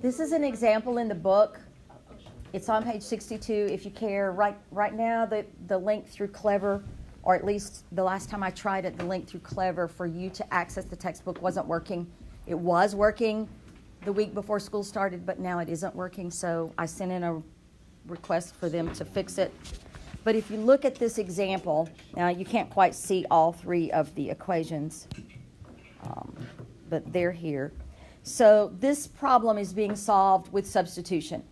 This is an example in the book. It's on page 62 if you care. Right now, the link through Clever, or at least the last time I tried it, the link through Clever for you to access the textbook wasn't working. It was working the week before school started, but now it isn't working, so I sent in a request for them to fix it. But if you look at this example, now you can't quite see all three of the equations, but they're here. So this problem is being solved with substitution.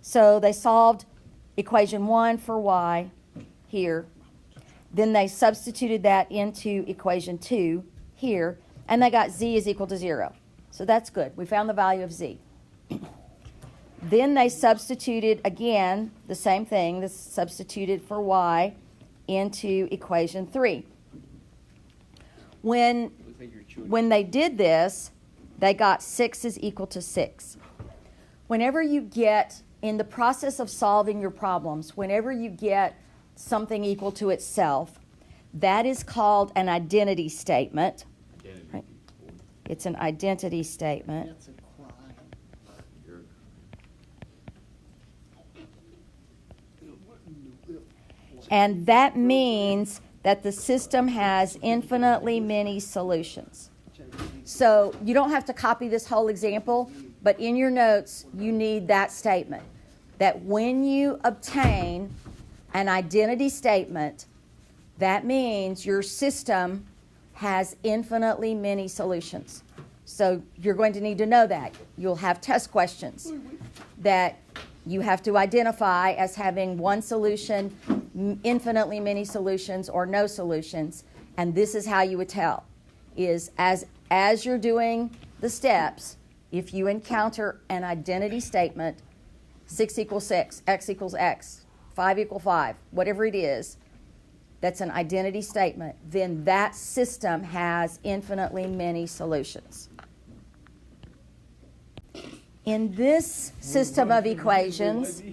So they solved equation 1 for y here. Then they substituted that into equation 2 here, and they got z is equal to 0. So that's good. We found the value of z. Then they substituted again the same thing. This substituted for y into equation 3. When they did this, they got 6 is equal to 6. Whenever you get, in the process of solving your problems, whenever you get something equal to itself, that is called an identity statement. Right? It's an identity statement. That's a crime. And that means that the system has infinitely many solutions. So you don't have to copy this whole example, but in your notes, you need that statement. That when you obtain an identity statement, that means your system has infinitely many solutions. So you're going to need to know that. You'll have test questions that you have to identify as having one solution, infinitely many solutions, or no solutions. And this is how you would tell, is as you're doing the steps, if you encounter an identity statement, 6 equals 6, x equals x, 5 equals 5, whatever it is, that's an identity statement, then that system has infinitely many solutions. In this system of equations,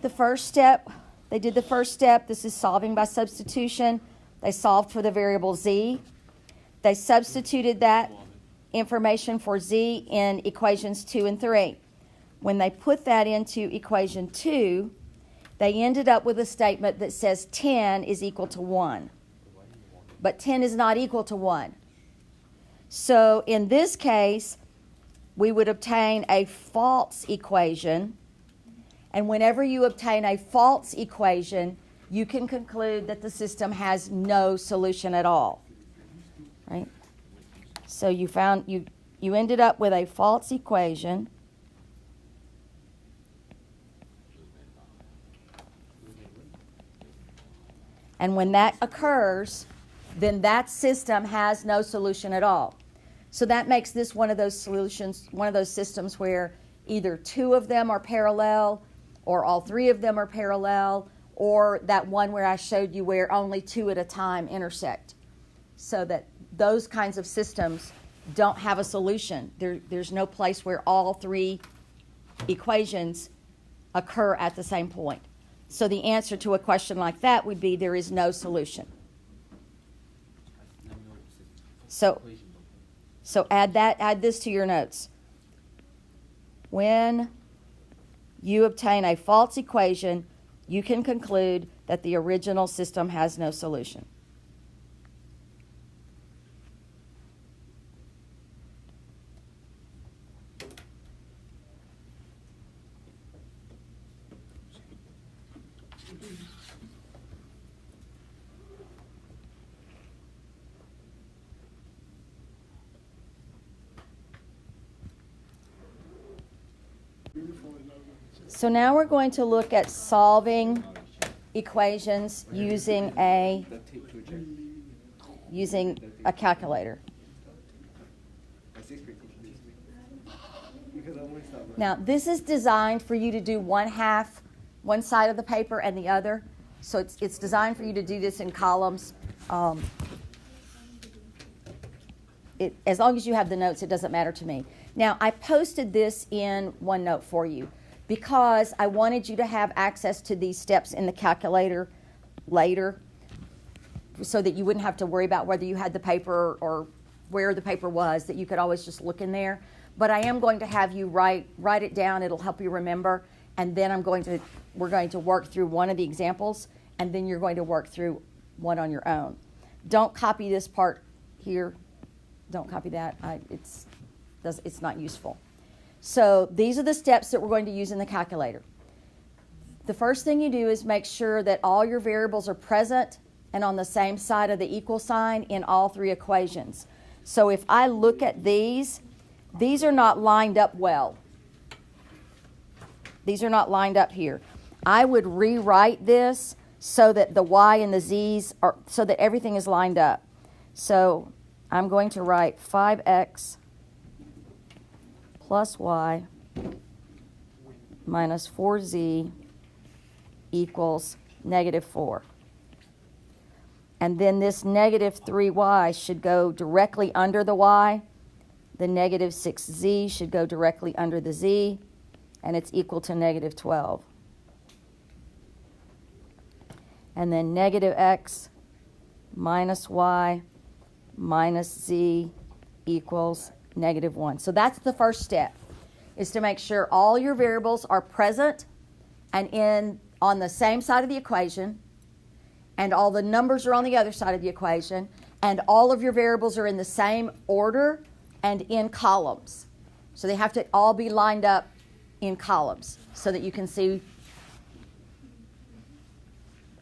the first step, they did the first step. This is solving by substitution. They solved for the variable z. They substituted that information for z in equations 2 and 3. When they put that into equation 2, they ended up with a statement that says 10 is equal to 1. But 10 is not equal to 1. So in this case, we would obtain a false equation. And whenever you obtain a false equation, you can conclude that the system has no solution at all. Right? So you ended up with a false equation. And when that occurs, then that system has no solution at all. So that makes this one of those solutions, one of those systems where either two of them are parallel, or all three of them are parallel, or that one where I showed you where only two at a time intersect. So that those kinds of systems don't have a solution. There's no place where all three equations occur at the same point. So the answer to a question like that would be there is no solution. So add this to your notes. When you obtain a false equation, you can conclude that the original system has no solution. So now we're going to look at solving equations using a calculator. Now this is designed for you to do one side of the paper and the other. So it's designed for you to do this in columns. As long as you have the notes, it doesn't matter to me. Now, I posted this in OneNote for you because I wanted you to have access to these steps in the calculator later so that you wouldn't have to worry about whether you had the paper or where the paper was, that you could always just look in there. But I am going to have you write it down. It'll help you remember. And then we're going to work through one of the examples, and then you're going to work through one on your own. Don't copy this part here. Don't copy that. It's not useful. So these are the steps that we're going to use in the calculator. The first thing you do is make sure that all your variables are present and on the same side of the equal sign in all three equations. So if I look at these are not lined up well. These are not lined up here. I would rewrite this so that the y and the z's are, so that everything is lined up. So I'm going to write 5x plus y minus 4z equals negative 4. And then this negative 3y should go directly under the y. The negative 6z should go directly under the z, and it's equal to negative 12. And then negative x minus y minus z equals negative 1. So that's the first step, is to make sure all your variables are present and on the same side of the equation, and all the numbers are on the other side of the equation, and all of your variables are in the same order and in columns. So they have to all be lined up in columns so that you can see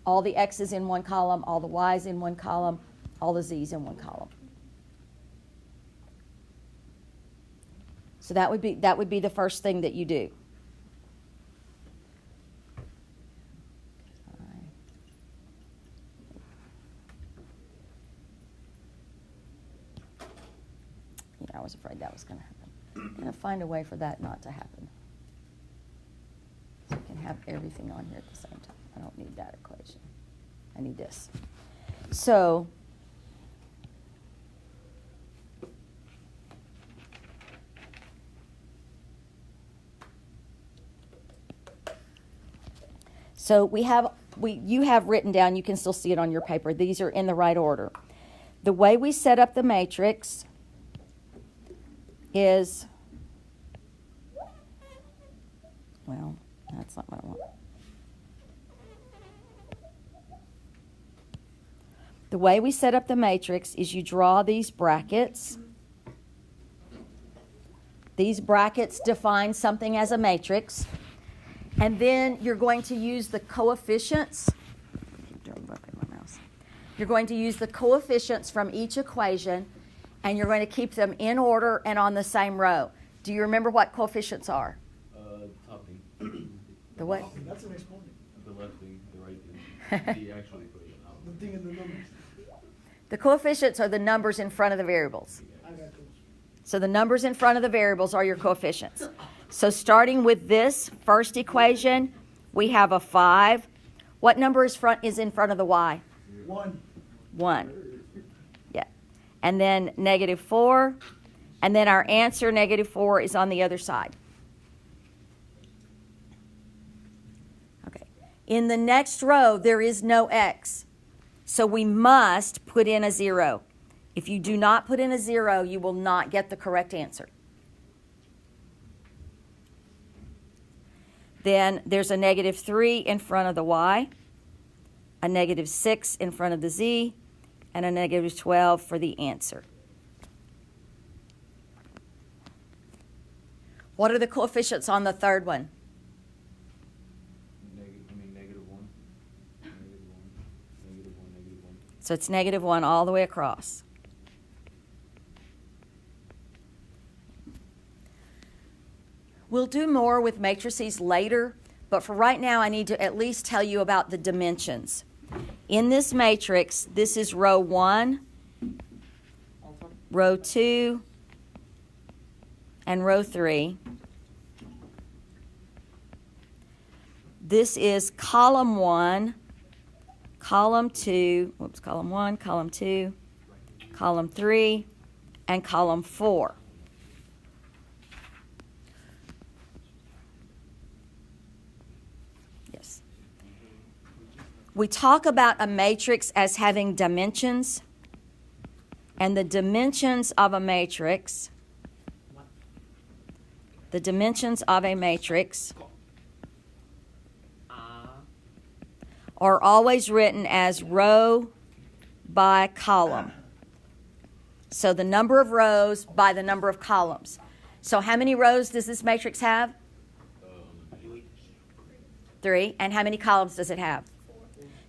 all the x's in one column, all the y's in one column, all the z's in one column. So that would be the first thing that you do. Yeah, I was afraid that was going to happen. I'm going to find a way for that not to happen. So I can have everything on here at the same time. I don't need that equation. I need this. So you have written down, you can still see it on your paper. These are in the right order. The way we set up the matrix is, well, that's not what I want. The way we set up the matrix is you draw these brackets. These brackets define something as a matrix. And then you're going to use the coefficients. You're going to use the coefficients from each equation, and you're going to keep them in order and on the same row. Do you remember what coefficients are? Topping. The what? That's an exponent. The left thing, the right thing. The actual equation. The thing in the numbers. The coefficients are the numbers in front of the variables. I got those. So the numbers in front of the variables are your coefficients. So starting with this first equation, we have a 5. What number is in front of the y? 1. 1. Yeah. And then negative 4. And then our answer, negative 4, is on the other side. Okay. In the next row, there is no x. So we must put in a 0. If you do not put in a 0, you will not get the correct answer. Then there's a negative 3 in front of the y, a negative 6 in front of the z, and a negative 12 for the answer. What are the coefficients on the third one? Negative 1. Negative 1. Negative 1. Negative 1. So it's negative 1 all the way across. We'll do more with matrices later, but for right now I need to at least tell you about the dimensions. In this matrix, this is row 1, row 2, and row 3. This is column 1, column 2, column 1, column 2, column 3, and column 4. Yes. We talk about a matrix as having dimensions, And the dimensions of a matrix, are always written as row by column. So the number of rows by the number of columns. So how many rows does this matrix have? 3. And how many columns does it have? 4.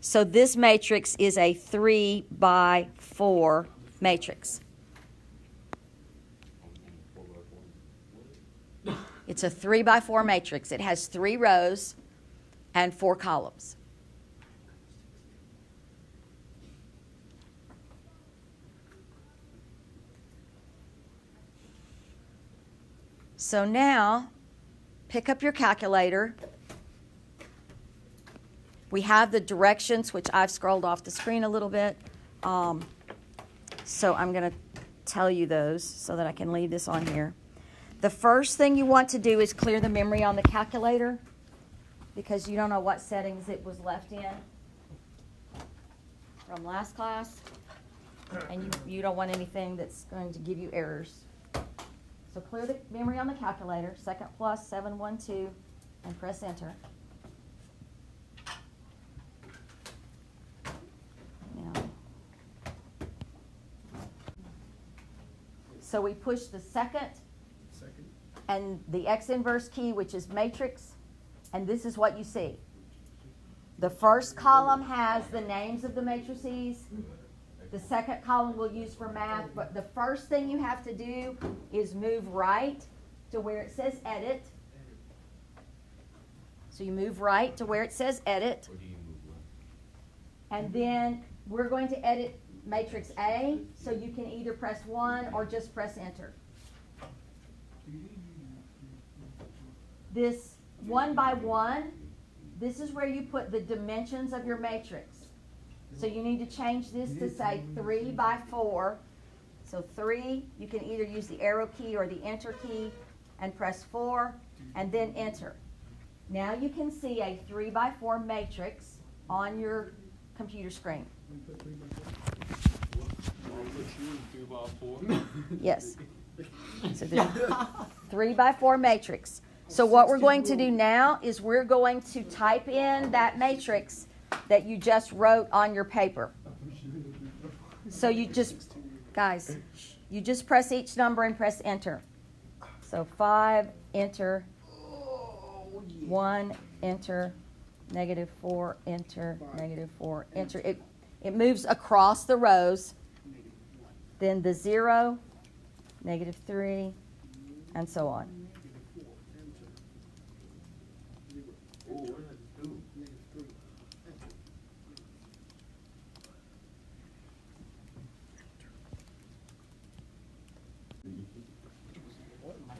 So this matrix is a 3 by 4 matrix. It's a 3 by 4 matrix. It has 3 rows and 4 columns. So now, pick up your calculator. We have the directions, which I've scrolled off the screen a little bit. So I'm going to tell you those so that I can leave this on here. The first thing you want to do is clear the memory on the calculator because you don't know what settings it was left in from last class. And you don't want anything that's going to give you errors. So clear the memory on the calculator, second plus 712, and press enter. Now, so we push the second and the X inverse key, which is matrix, and this is what you see. The first column has the names of the matrices. The second column we'll use for math, but the first thing you have to do is move right to where it says edit. So you move right to where it says edit. Or do you move left? And then we're going to edit matrix A, so you can either press 1 or just press enter. This 1 by 1, this is where you put the dimensions of your matrix. So you need to change this to say 3 by 4. So 3, you can either use the arrow key or the enter key and press 4 and then enter. Now you can see a 3 by 4 matrix on your computer screen. Yes. So there's 3 by 4 matrix. So what we're going to do now is we're going to type in that matrix that you just wrote on your paper. So you just, guys, you just press each number and press enter. So 5, enter. 1, enter. -4, enter. -4, enter. It moves across the rows. Then the 0, -3, and so on.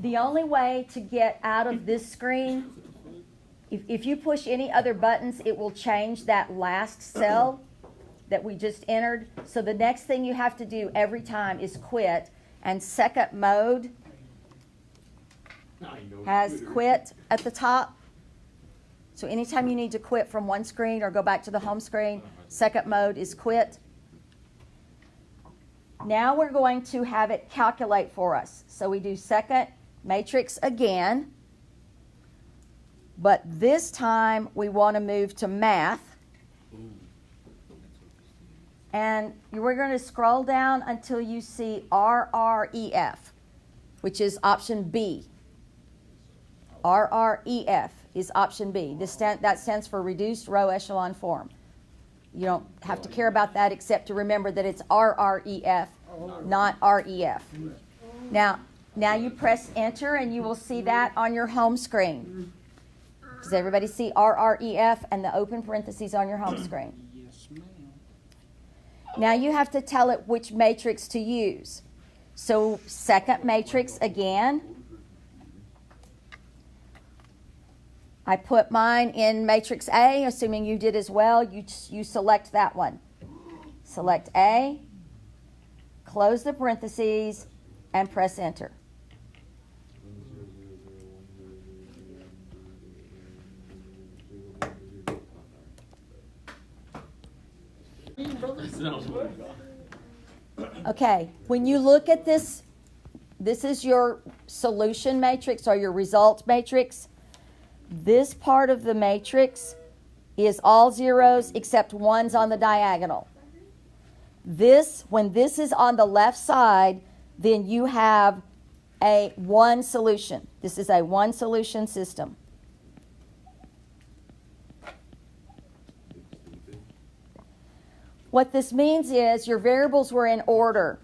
The only way to get out of this screen, if you push any other buttons, it will change that last cell that we just entered. So the next thing you have to do every time is quit. And second mode has quit at the top. So anytime you need to quit from one screen or go back to the home screen, second mode is quit. Now we're going to have it calculate for us. So we do second matrix again, but this time we want to move to math. And we're going to scroll down until you see RREF, which is option B. RREF is option B. That stands for Reduced Row Echelon Form. You don't have to care about that except to remember that it's RREF, not REF. Now you press enter and you will see that on your home screen. Does everybody see RREF and the open parentheses on your home screen? Yes, ma'am. Now you have to tell it which matrix to use. So second matrix again. I put mine in matrix A, assuming you did as well. You select that one. Select A, close the parentheses, and press enter. Okay, when you look at this, this is your solution matrix or your result matrix. This part of the matrix is all zeros except ones on the diagonal. This, when this is on the left side, then you have a one solution. This is a one solution system. What this means is your variables were in order.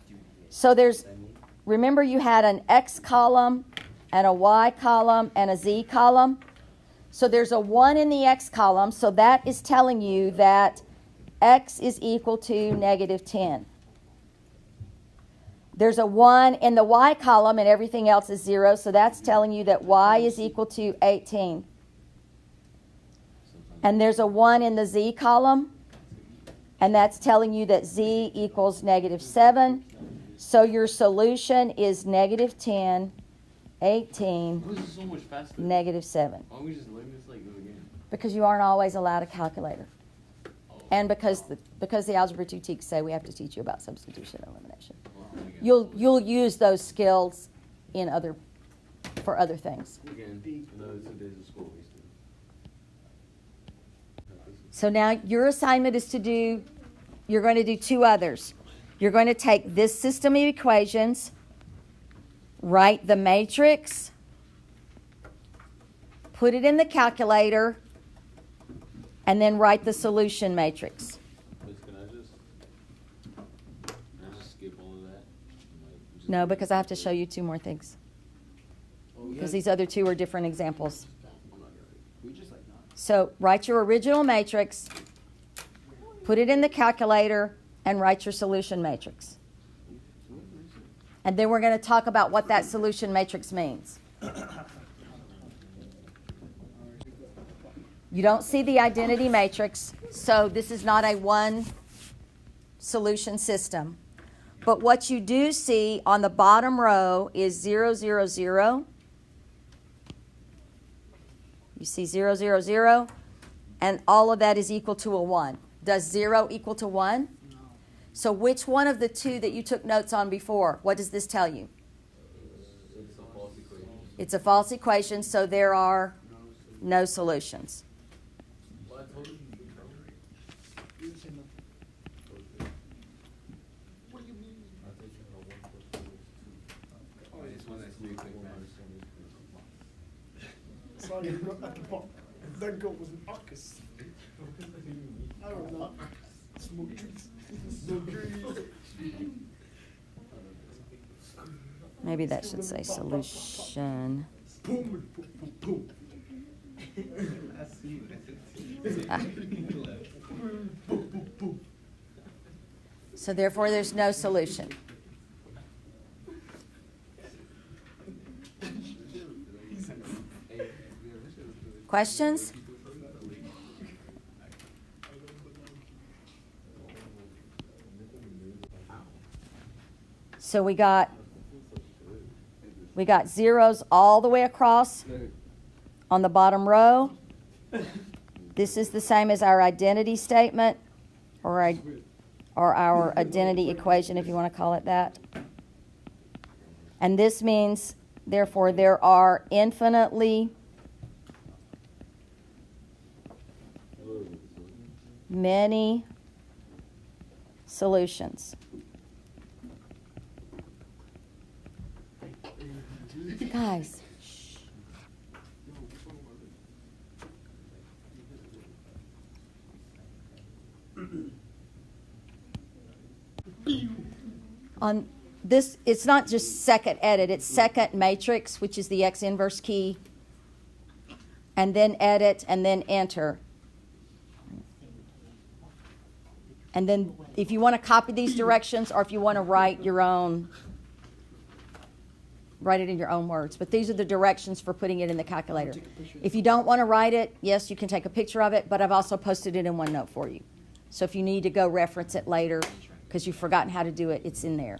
So remember you had an X column and a Y column and a Z column. So there's a 1 in the X column, so that is telling you that X is equal to negative 10. There's a 1 in the Y column and everything else is 0, so that's telling you that Y is equal to 18. And there's a 1 in the Z column, and that's telling you that Z equals negative 7. So your solution is negative 10, 18, This is so much faster. negative 7. Why don't we just learn this like go again? Because you aren't always allowed a calculator. And because the Algebra 2 teachers say we have to teach you about substitution and elimination. You'll use those skills for other things. Again, another 2 days of school wasted. So now your assignment is you're going to do 2 others. You're going to take this system of equations, write the matrix, put it in the calculator, and then write the solution matrix. Can I just skip all of that? No, because I have to show you 2 more things. Because these other 2 are different examples. So write your original matrix, put it in the calculator, and write your solution matrix. And then we're going to talk about what that solution matrix means. You don't see the identity matrix, so this is not a one solution system. But what you do see on the bottom row is 0, 0, 0. You see 0, 0, 0, and all of that is equal to a 1. Does 0 equal to 1? No. So which one of the 2 that you took notes on before, what does this tell you? It's a false equation. It's a false equation, so there are no solutions. Well, I told you. What do you mean? Oh, I just want to see quick math. Sorry, I'm not at the bottom. That girl was an artist. I don't know. Smoke trees. Smoke trees. Maybe that should say solution. Boom, boom, boom, boom. Ah. Boom, boom, boom. So therefore there's no solution. Questions? So we got zeros all the way across on the bottom row. This is the same as our identity statement or our identity equation, if you want to call it that. And this means, therefore, there are infinitely many solutions. Guys, shh. On this, it's not just second edit, it's second matrix, which is the X inverse key, and then edit, and then enter. And then if you want to copy these directions or if you want to write your own, write it in your own words. But these are the directions for putting it in the calculator. If you don't want to write it, yes, you can take a picture of it, but I've also posted it in OneNote for you. So if you need to go reference it later because you've forgotten how to do it, it's in there.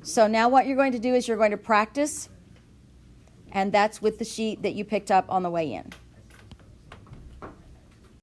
So now what you're going to do is you're going to practice, and that's with the sheet that you picked up on the way in.